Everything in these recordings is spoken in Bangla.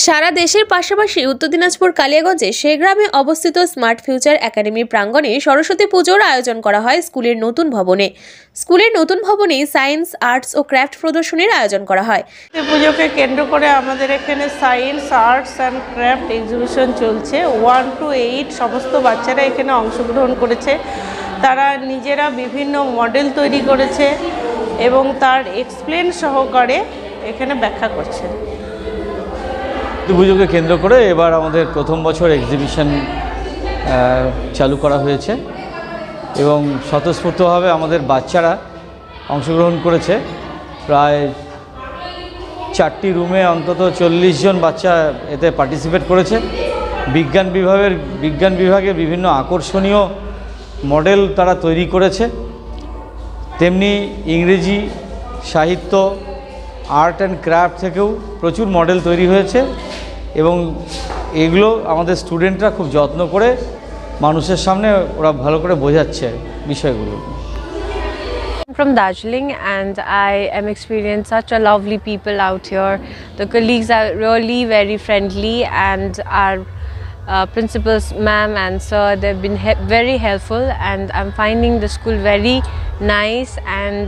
সারা দেশের পাশাপাশি উত্তর দিনাজপুর কালিয়াগঞ্জে সেগ্রামে অবস্থিত স্মার্ট ফিউচার একাডেমির প্রাঙ্গণে সরস্বতী পুজোর আয়োজন করা হয় স্কুলের নতুন ভবনে। স্কুলের নতুন ভবনে সায়েন্স, আর্টস ও ক্রাফট প্রদর্শনীর আয়োজন করা হয়। পুজোকে কেন্দ্র করে আমাদের এখানে science, arts and craft exhibition চলছে। 1 to 8 সমস্ত বাচ্চারা এখানে অংশগ্রহণ করেছে। তারা নিজেরা বিভিন্ন মডেল তৈরি করেছে এবং তার এক্সপ্লেন সহকারে এখানে ব্যাখ্যা করছে। পুজোকে কেন্দ্র করে এবার আমাদের প্রথম বছর এক্সিবিশন চালু করা হয়েছে এবং স্বতঃস্ফূর্তভাবে আমাদের বাচ্চারা অংশগ্রহণ করেছে। প্রায় 4টি রুমে অন্তত 40 জন বাচ্চা এতে পার্টিসিপেট করেছে। বিজ্ঞান বিভাগে বিভিন্ন আকর্ষণীয় মডেল তারা তৈরি করেছে। তেমনি ইংরেজি, সাহিত্য, আর্ট অ্যান্ড ক্রাফট থেকেও প্রচুর মডেল তৈরি হয়েছে এবং এগুলো আমাদের স্টুডেন্টরা খুব যত্ন করে মানুষের সামনে ওরা ভালো করে বোঝাচ্ছে বিষয়গুলো। From Darjeeling, and I am experiencing such a lovely people out here. The colleagues are really very friendly, and our principals, ma'am and sir, they've been very helpful, and I'm finding the school very nice, and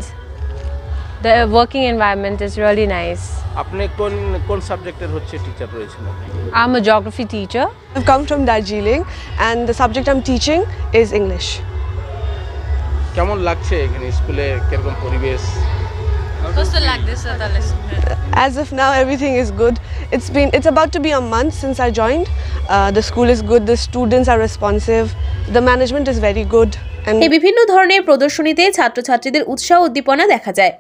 the working environment is really nice. আপনি কোন সাবজেক্টের টিচার রয়েছেন? I'm a geography teacher. I've come from Darjeeling, and the subject I'm teaching is English. কেমন লাগছে এখানে স্কুলে, কিরকম পরিবেশ? As of now, everything is good. It's about to be a month since I joined. The school is good, the students are responsive, the management is very good. এই বিভিন্ন ধরনের প্রদর্শনীতে ছাত্রছাত্রীদের উৎসাহ উদ্দীপনা দেখা যায়।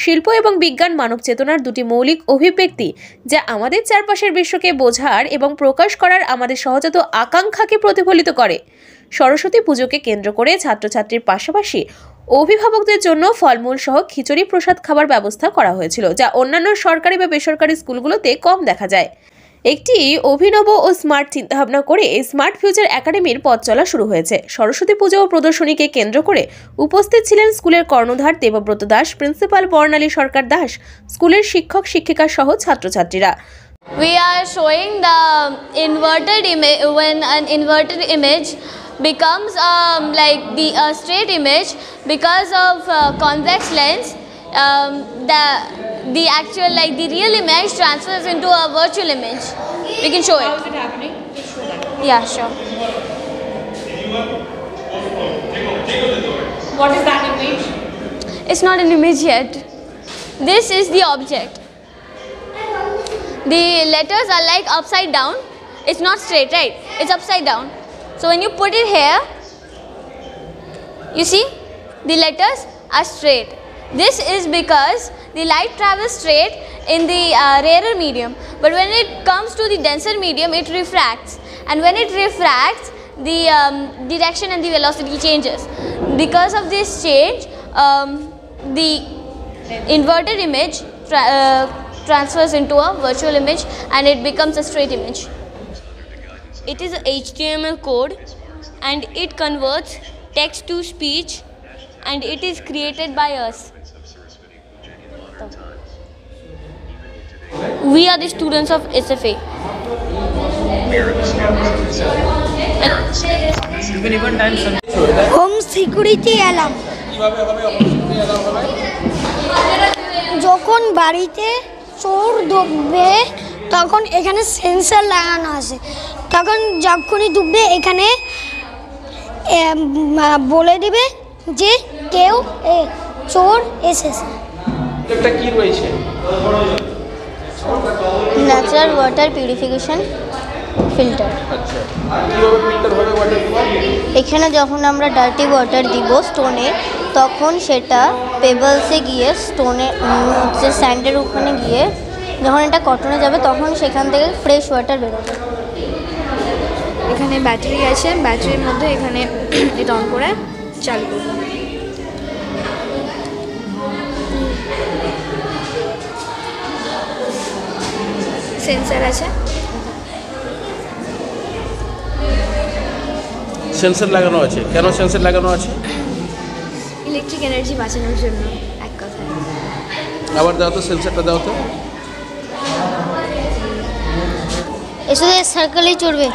শিল্প এবং বিজ্ঞান মানব চেতনার দুটি মৌলিক অভিব্যক্তি, যা আমাদের চারপাশের বিশ্বকে বোঝার এবং প্রকাশ করার আমাদের সহজাত আকাঙ্ক্ষাকে প্রতিফলিত করে। সরস্বতী পুজোকে কেন্দ্র করে ছাত্রছাত্রীর পাশাপাশি অভিভাবকদের জন্য ফলমূল সহ খিচুড়ি প্রসাদ খাবার ব্যবস্থা করা হয়েছিল, যা অন্যান্য সরকারি বা বেসরকারি স্কুলগুলোতে কম দেখা যায়। একটি অভিনব ও স্মার্ট চিন্তাভাবনা করে এই স্মার্ট ফিউচার একাডেমির পথ চলা শুরু হয়েছে। সরস্বতী পুজো ও প্রদর্শনীকে কেন্দ্র করে উপস্থিত ছিলেন স্কুলের কর্ণধার দেবব্রত দাস, প্রিন্সিপাল বর্ণালী সরকার দাস, স্কুলের শিক্ষক শিক্ষিকা সহ ছাত্রছাত্রীরা। We are showing the inverted image. When an inverted image becomes like the straight image because of convex lens, the actual, like the real image transfers into a virtual image. We can show it. How is it happening? Just show that. Yeah, sure. What is that image? It's not an image yet. This is the object. The letters are like upside down. It's not straight, right? It's upside down. So when you put it here, you see the letters are straight. This is because the light travels straight in the rarer medium, but when it comes to the denser medium, it refracts, and when it refracts, the direction and the velocity changes. Because of this change, the inverted image transfers into a virtual image, and it becomes a straight image. It is a HTML code, and it converts text to speech, and it is created by us. We are the students of SFA. Home security alarm. যখন বাড়িতে চোর ঢুকবে তখন এখানে সেন্সর লাগানো আছে, তখন যখনই ঢুকবে এখানে বলে দিবে যে কেউ চোর এসেছে। এটা কি রয়েছে? Natural water purification filter. আচ্ছা, কিভাবে ফিল্টার হবে ওয়াটার? এখানে যখন আমরা ডার্টি ওয়াটার দিব স্টোনে, তখন সেটা পেবলসে গিয়ে স্টোনে হচ্ছে স্যান্ডের ওখানে গিয়ে যখন এটা কটনে যাবে তখন সেখান থেকে ফ্রেশ ওয়াটার বেরোবে। এখানে ব্যাটারি আছে, ব্যাটারির মধ্যে এখানে এটা অন করে চালু করব। সেন্সর আছে, সেন্সর লাগানো আছে। কেন সেন্সর লাগানো আছে? ইলেকট্রিক এনার্জি বাঁচানোর জন্য এক কথায়। আবার দাও তো, সেন্সরটা দাও তো। এসে সার্কেলেই চড়বে।